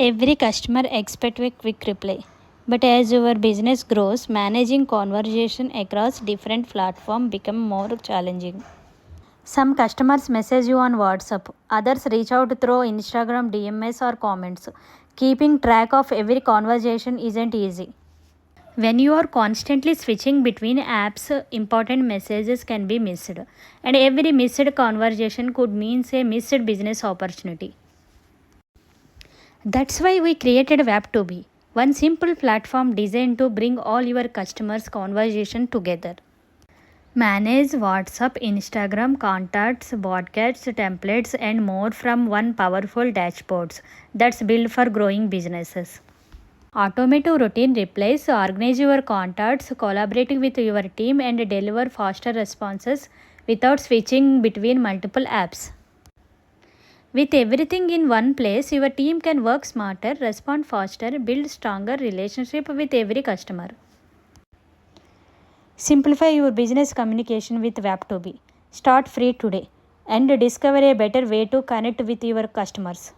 Every customer expects a quick reply. But as your business grows, managing conversation across different platforms becomes more challenging. Some customers message you on WhatsApp, others reach out through Instagram DMs or comments. Keeping track of every conversation isn't easy. When you are constantly switching between apps, important messages can be missed, and every missed conversation could mean a missed business opportunity. That's why we created Wap2b, one simple platform designed to bring all your customers' conversation together. Manage WhatsApp, Instagram, contacts, broadcasts, templates, and more from one powerful dashboard that's built for growing businesses. Automate routine replies, organize your contacts, collaborate with your team, and deliver faster responses without switching between multiple apps. With everything in one place, your team can work smarter, respond faster, build stronger relationship with every customer. Simplify your business communication with Wap2b. Start free today and discover a better way to connect with your customers.